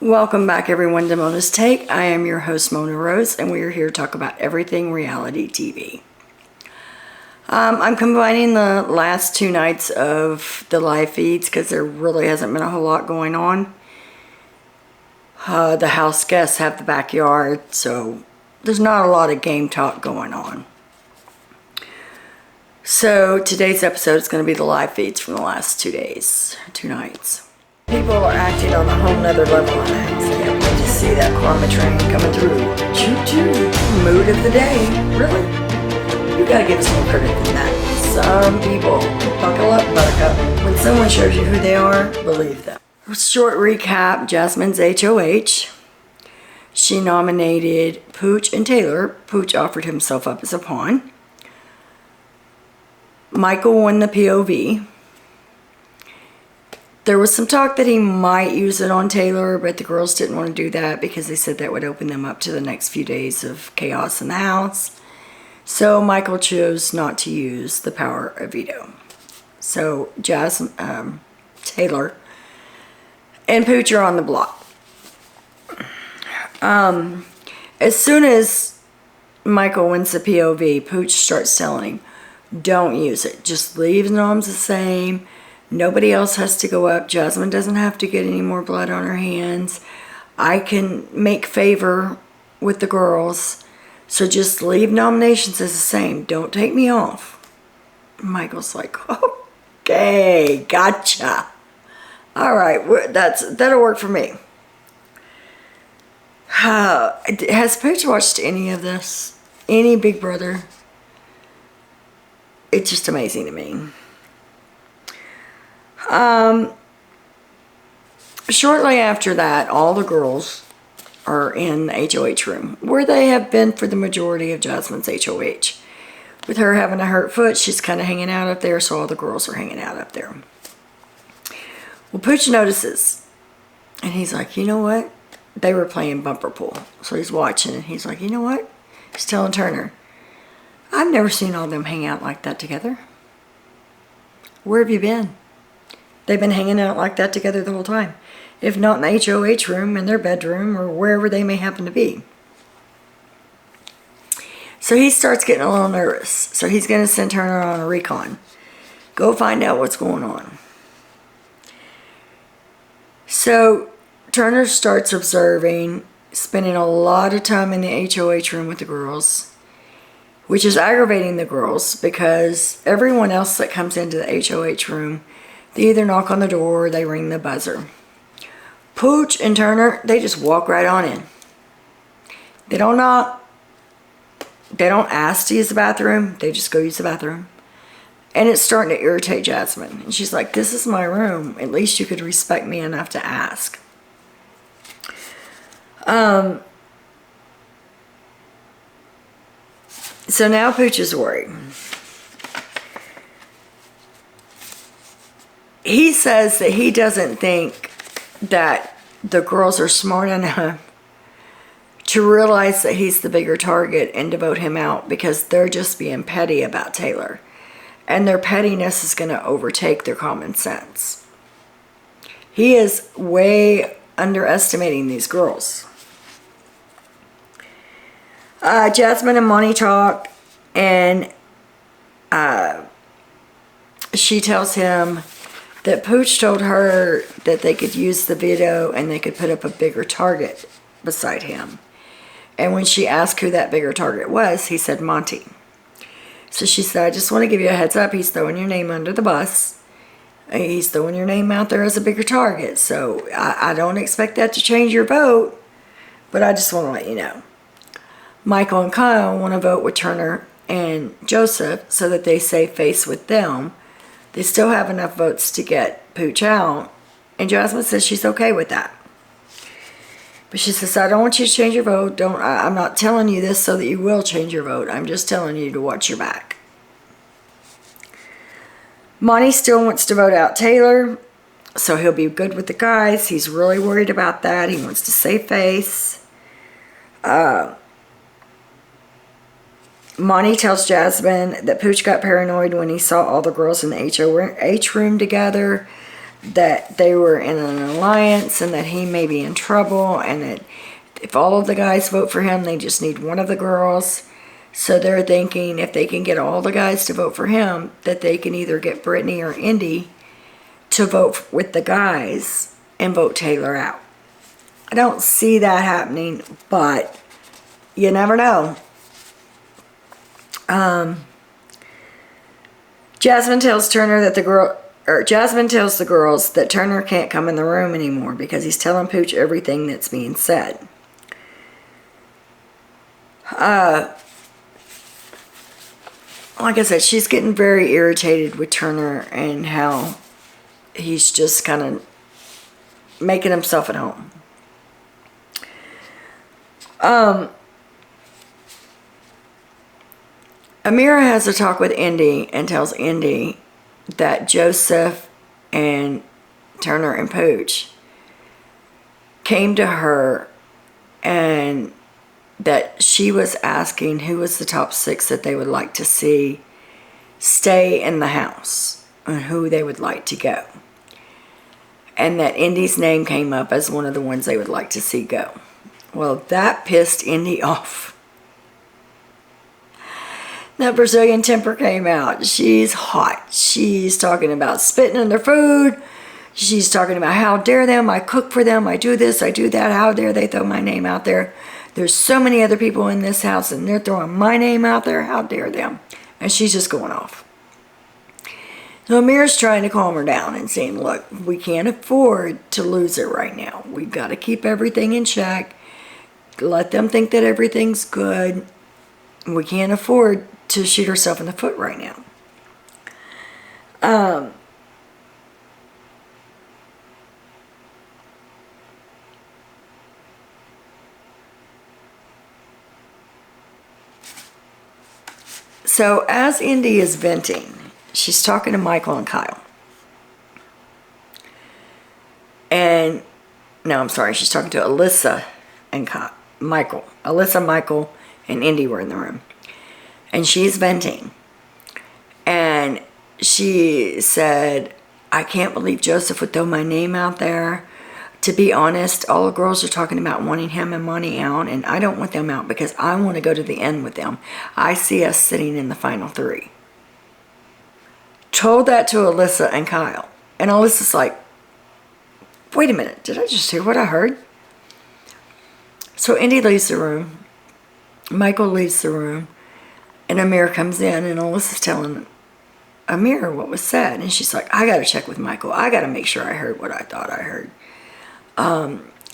Welcome back everyone to Mona's Take. I am your host Mona Rose and we are here to talk about everything reality TV. I'm combining the last 2 nights of the live feeds because there really hasn't been a whole lot going on. The house guests have the backyard, so there's not a lot of game talk going on. So today's episode is going to be the live feeds from the last 2 nights. People are acting on a whole nother level on that. So can't wait to see that karma train coming through. Choo-choo. Mood of the day. Really? You gotta give us more credit than that. Some people, buckle up, buttercup. When someone shows you who they are, believe them. Short recap, Jasmine's HOH. She nominated Pooch and Taylor. Pooch offered himself up as a pawn. Michael won the POV. There was some talk that he might use it on Taylor, but the girls didn't want to do that because they said that would open them up to the next few days of chaos in the house. So Michael chose not to use the power of veto. So Taylor and Pooch are on the block. As soon as Michael wins the POV, Pooch starts telling him, don't use it. Just leave noms the same. Nobody else has to go up. Jasmine doesn't have to get any more blood on her hands. I can make favor with the girls. So just leave nominations as the same. Don't take me off. Michael's like, okay, gotcha. All right, that'll work for me. Has Pooch watched any of this? Any Big Brother? It's just amazing to me. Shortly after that, all the girls are in the HOH room, where they have been for the majority of Jasmine's HOH. With her having a hurt foot, she's kind of hanging out up there, so all the girls are hanging out up there. Well, Pooch notices, and he's like, you know what? They were playing bumper pool, so he's watching, and he's like, you know what? He's telling Turner, I've never seen all them hang out like that together. Where have you been? They've been hanging out like that together the whole time. If not in the HOH room, in their bedroom, or wherever they may happen to be. So he starts getting a little nervous. So he's going to send Turner on a recon. Go find out what's going on. So Turner starts observing, spending a lot of time in the HOH room with the girls, which is aggravating the girls because everyone else that comes into the HOH room, they either knock on the door or they ring the buzzer. Pooch and Turner, they just walk right on in. They don't knock. They don't ask to use the bathroom. They just go use the bathroom. And it's starting to irritate Jasmine. And she's like, this is my room. At least you could respect me enough to ask. So now Pooch is worried. He says that he doesn't think that the girls are smart enough to realize that he's the bigger target and to vote him out because they're just being petty about Taylor. And their pettiness is going to overtake their common sense. He is way underestimating these girls. Jasmine and Monty talk, and she tells him that Pooch told her that they could use the veto and they could put up a bigger target beside him. And when she asked who that bigger target was, he said Monty. So she said, I just want to give you a heads up. He's throwing your name under the bus. He's throwing your name out there as a bigger target. So I don't expect that to change your vote, but I just want to let you know. Michael and Kyle want to vote with Turner and Joseph so that they save face with them. They still have enough votes to get Pooch out. And Jasmine says she's okay with that. But she says, I don't want you to change your vote. I'm not telling you this so that you will change your vote. I'm just telling you to watch your back. Monty still wants to vote out Taylor, so he'll be good with the guys. He's really worried about that. He wants to save face. Monty tells Jasmine that Pooch got paranoid when he saw all the girls in the HOH room together. that they were in an alliance and that he may be in trouble, and that if all of the guys vote for him, they just need one of the girls. So they're thinking if they can get all the guys to vote for him, that they can either get Brittany or Indy to vote with the guys and vote Taylor out. I don't see that happening, but you never know. Jasmine tells Turner that Jasmine tells the girls that Turner can't come in the room anymore because he's telling Pooch everything that's being said. Like I said, she's getting very irritated with Turner and how he's just kind of making himself at home. Amira has a talk with Indy and tells Indy that Joseph and Turner and Pooch came to her and that she was asking who was the top 6 that they would like to see stay in the house and who they would like to go. And that Indy's name came up as one of the ones they would like to see go. Well, that pissed Indy off. That Brazilian temper came out. She's hot. She's talking about spitting in their food. She's talking about how dare them, I cook for them, I do this, I do that, how dare they throw my name out there. There's so many other people in this house and they're throwing my name out there, how dare them. And she's just going off. So Amira's trying to calm her down and saying, look, we can't afford to lose it right now. We've got to keep everything in check. Let them think that everything's good. We can't afford to shoot herself in the foot right now. So as Indy is venting, she's talking to Michael and Kyle. And, no, I'm sorry, she's talking to Alyssa and Michael. Alyssa, Michael, and Indy were in the room. And she's venting. And she said, I can't believe Joseph would throw my name out there. To be honest, all the girls are talking about wanting him and Monty out, and I don't want them out because I want to go to the end with them. I see us sitting in the final 3. Told that to Alyssa and Kyle. And Alyssa's like, wait a minute, did I just hear what I heard? So Indy leaves the room. Michael leaves the room. And Amira comes in, and Alyssa's telling Amira what was said. And she's like, I got to check with Michael. I got to make sure I heard what I thought I heard.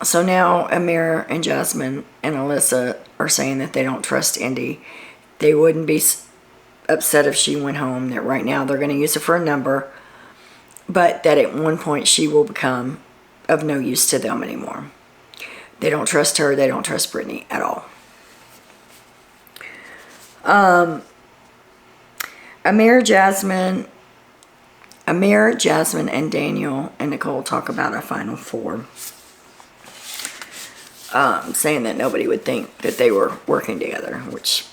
So now Amira and Jasmine and Alyssa are saying that they don't trust Indy. They wouldn't be upset if she went home. That right now they're going to use her for a number. But that at one point she will become of no use to them anymore. They don't trust her. They don't trust Brittany at all. Amir, Jasmine, and Daniel and Nicole talk about a final 4. Saying that nobody would think that they were working together, which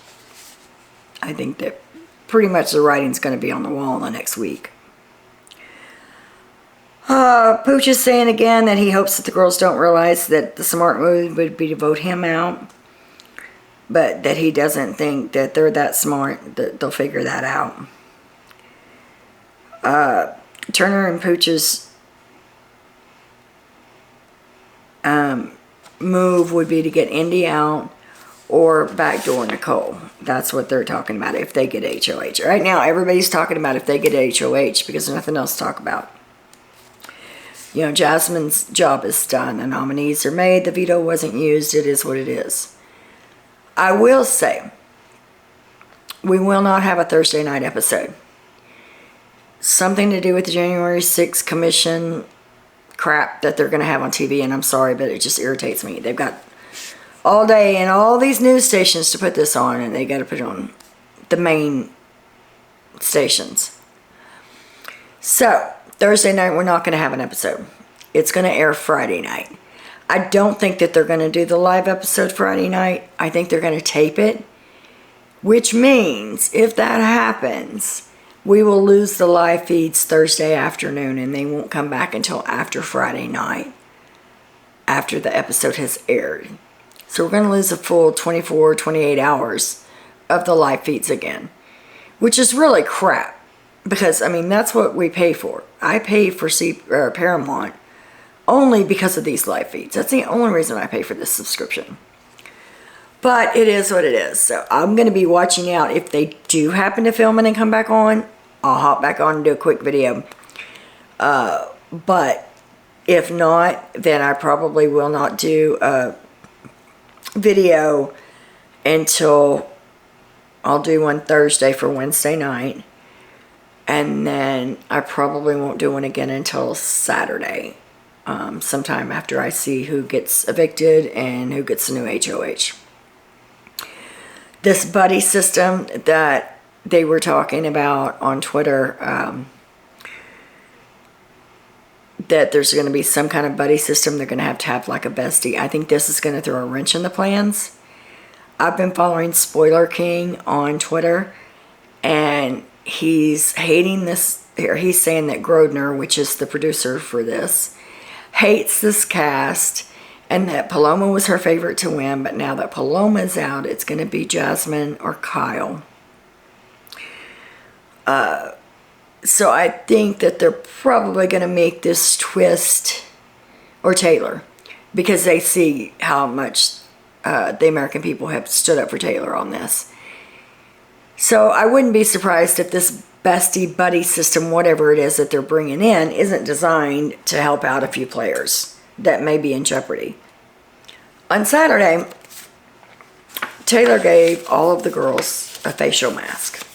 I think that pretty much the writing's going to be on the wall in the next week. Pooch is saying again that he hopes that the girls don't realize that the smart move would be to vote him out. But that he doesn't think that they're that smart, that they'll figure that out. Turner and Pooch's move would be to get Indy out or backdoor Nicole. That's what they're talking about if they get HOH. Right now, everybody's talking about if they get HOH because there's nothing else to talk about. You know, Jasmine's job is done. The nominees are made. The veto wasn't used. It is what it is. I will say, we will not have a Thursday night episode. Something to do with the January 6th commission crap that they're going to have on TV, and I'm sorry, but it just irritates me. They've got all day and all these news stations to put this on, and they got to put it on the main stations. So, Thursday night, we're not going to have an episode. It's going to air Friday night. I don't think that they're going to do the live episode Friday night. I think they're going to tape it, which means if that happens, we will lose the live feeds Thursday afternoon, and they won't come back until after Friday night, after the episode has aired. So we're going to lose a full 24, 28 hours of the live feeds again, which is really crap, because, I mean, that's what we pay for. I pay for Paramount only because of these live feeds. That's the only reason I pay for this subscription. But it is what it is. So I'm going to be watching out. If they do happen to film it and come back on, I'll hop back on and do a quick video. But if not, then I probably will not do a video until I'll do one Thursday for Wednesday night. And then I probably won't do one again until Saturday. Sometime after I see who gets evicted and who gets a new HOH. This buddy system that they were talking about on Twitter, that there's going to be some kind of buddy system. They're going to have like a bestie. I think this is going to throw a wrench in the plans. I've been following Spoiler King on Twitter, and he's hating this. He's saying that Grodner, which is the producer for this, hates this cast, and that Paloma was her favorite to win, but now that Paloma's out, it's going to be Jasmine or Kyle. So I think that they're probably going to make this twist, or Taylor, because they see how much the American people have stood up for Taylor on this. So I wouldn't be surprised if this bestie buddy system, whatever it is that they're bringing in, isn't designed to help out a few players that may be in jeopardy. On Saturday, Taylor gave all of the girls a facial mask.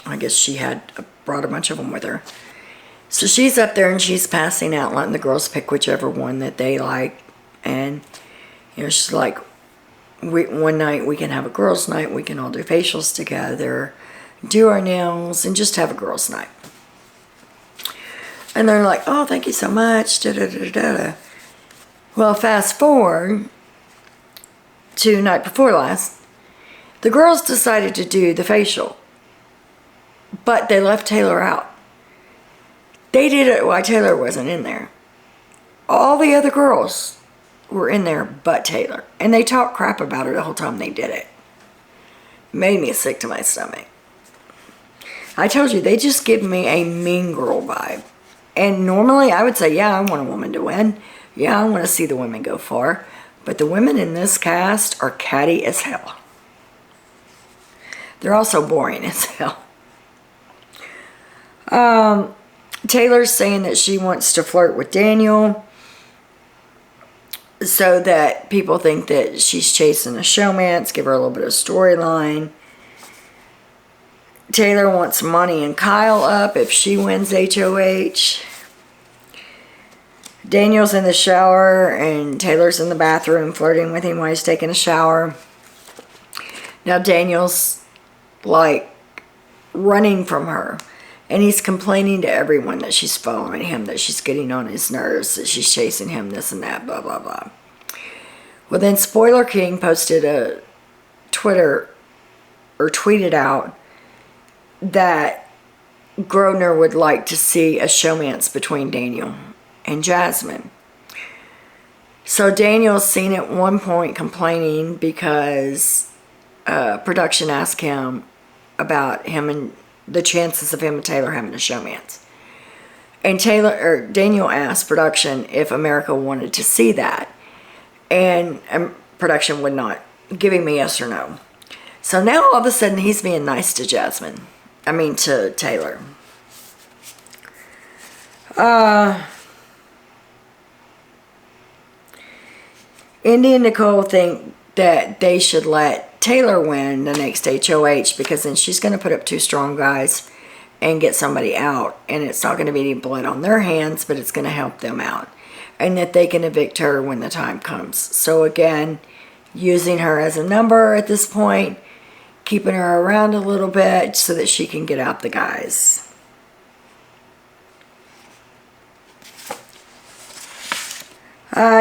I guess she had brought a bunch of them with her. So she's up there and she's passing out, letting the girls pick whichever one that they like. And, you know, she's like, one night we can have a girls' night. We can all do facials together, do our nails, and just have a girls' night. And they're like, oh, thank you so much. Da, da, da, da, da. Well, fast forward to night before last, the girls decided to do the facial, but they left Taylor out. They did it while Taylor wasn't in there. All the other girls were in there but Taylor, and they talked crap about her the whole time they did it. Made me sick to my stomach. I told you, they just give me a mean girl vibe. And normally I would say, yeah, I want a woman to win. Yeah, I want to see the women go far. But the women in this cast are catty as hell. They're also boring as hell. Taylor's saying that she wants to flirt with Daniel so that people think that she's chasing a showmance, give her a little bit of storyline. Taylor wants Monty and Kyle up if she wins HOH. Daniel's in the shower and Taylor's in the bathroom flirting with him while he's taking a shower. Now Daniel's like running from her, and he's complaining to everyone that she's following him, that she's getting on his nerves, that she's chasing him, this and that, blah, blah, blah. Well, then Spoiler King posted a Twitter, or tweeted out, that Grodner would like to see a showmance between Daniel and Jasmine. So Daniel's seen at one point complaining because production asked him about him and the chances of him and Taylor having a showmance. And Daniel asked production if America wanted to see that. And production would not, giving me yes or no. So now all of a sudden he's being nice to to Taylor. Indy and Nicole think that they should let Taylor win the next HOH, because then she's going to put up two strong guys and get somebody out, and it's not going to be any blood on their hands, but it's going to help them out, and that they can evict her when the time comes. So again, using her as a number at this point, keeping her around a little bit so that she can get out the guys.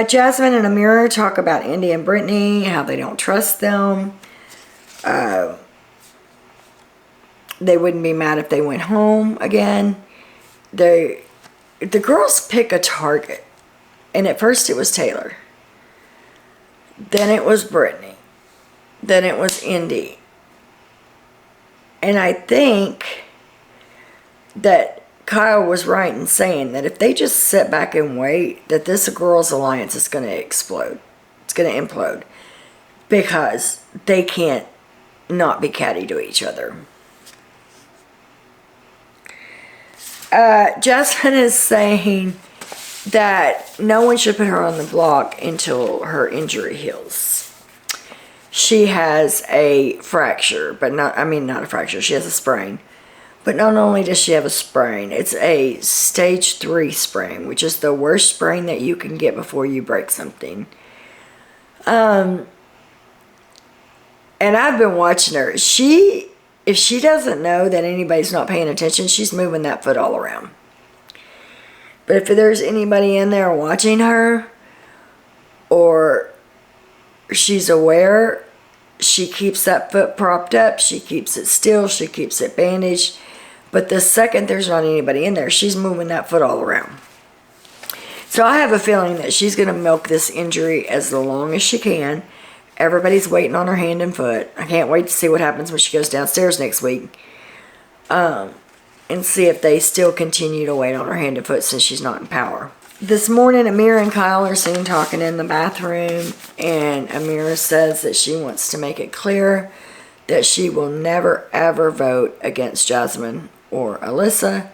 Jasmine and Amira talk about Indy and Brittany, how they don't trust them. they wouldn't be mad if they went home again. The girls pick a target. And at first it was Taylor. Then it was Brittany. Then it was Indy. And I think that Kyle was right in saying that if they just sit back and wait, that this girls' alliance is going to explode. It's going to implode. Because they can't not be catty to each other. Jasmine is saying that no one should put her on the block until her injury heals. She has a fracture, but not a fracture, she has a sprain. But not only does she have a sprain, it's a stage 3 sprain, which is the worst sprain that you can get before you break something. And I've been watching her. If she doesn't know that anybody's not paying attention, she's moving that foot all around. But if there's anybody in there watching her, or she's aware, she keeps that foot propped up, she keeps it still, she keeps it bandaged. But the second there's not anybody in there, she's moving that foot all around. So I have a feeling that she's going to milk this injury as long as she can. Everybody's waiting on her hand and foot. I can't wait to see what happens when she goes downstairs next week. And see if they still continue to wait on her hand and foot since she's not in power. This morning, Amira and Kyle are seen talking in the bathroom. And Amira says that she wants to make it clear that she will never, ever vote against Jasmine or Alyssa.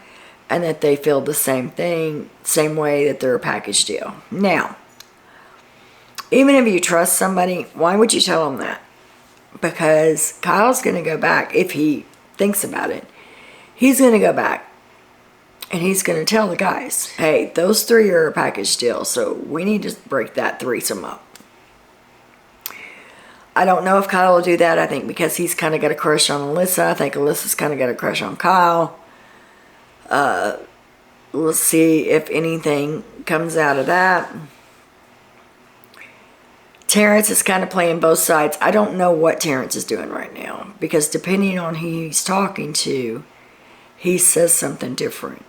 And that they feel the same thing, same way that they're a package deal. Now, even if you trust somebody, why would you tell them that? Because Kyle's going to go back, if he thinks about it, he's going to go back and he's going to tell the guys, hey, those 3 are a package deal, so we need to break that threesome up. I don't know if Kyle will do that. I think because he's kind of got a crush on Alyssa. I think Alyssa's kind of got a crush on Kyle. We'll see if anything comes out of that. Terrence is kind of playing both sides. I don't know what Terrence is doing right now, because depending on who he's talking to, he says something different.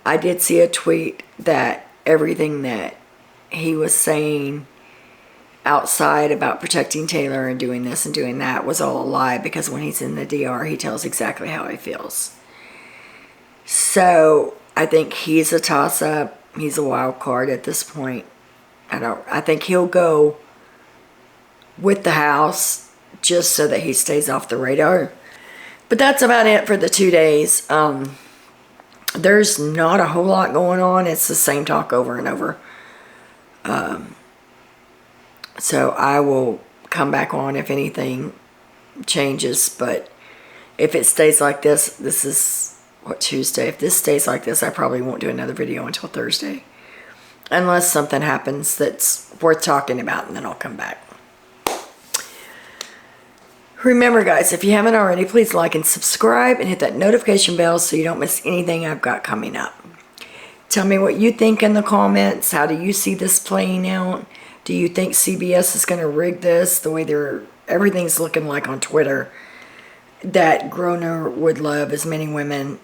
I did see a tweet that everything that he was saying outside about protecting Taylor and doing this and doing that was all a lie, because when he's in the DR, he tells exactly how he feels. So I think he's a toss-up. He's a wild card at this point. I think he'll go with the house just so that he stays off the radar. But that's about it for the 2 days. There's not a whole lot going on. It's the same talk over and over. So I will come back on if anything changes. But if it stays like this, this is, what, Tuesday? If this stays like this, I probably won't do another video until Thursday. Unless something happens that's worth talking about, and then I'll come back. Remember, guys, if you haven't already, please like and subscribe and hit that notification bell so you don't miss anything I've got coming up. Tell me what you think in the comments. How do you see this playing out? Do you think CBS is going to rig this the way everything's looking like on Twitter? That Groner would love as many women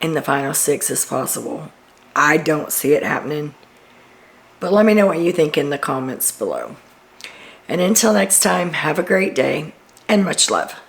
in the final 6 as possible. I don't see it happening. But let me know what you think in the comments below. And until next time, have a great day. And much love.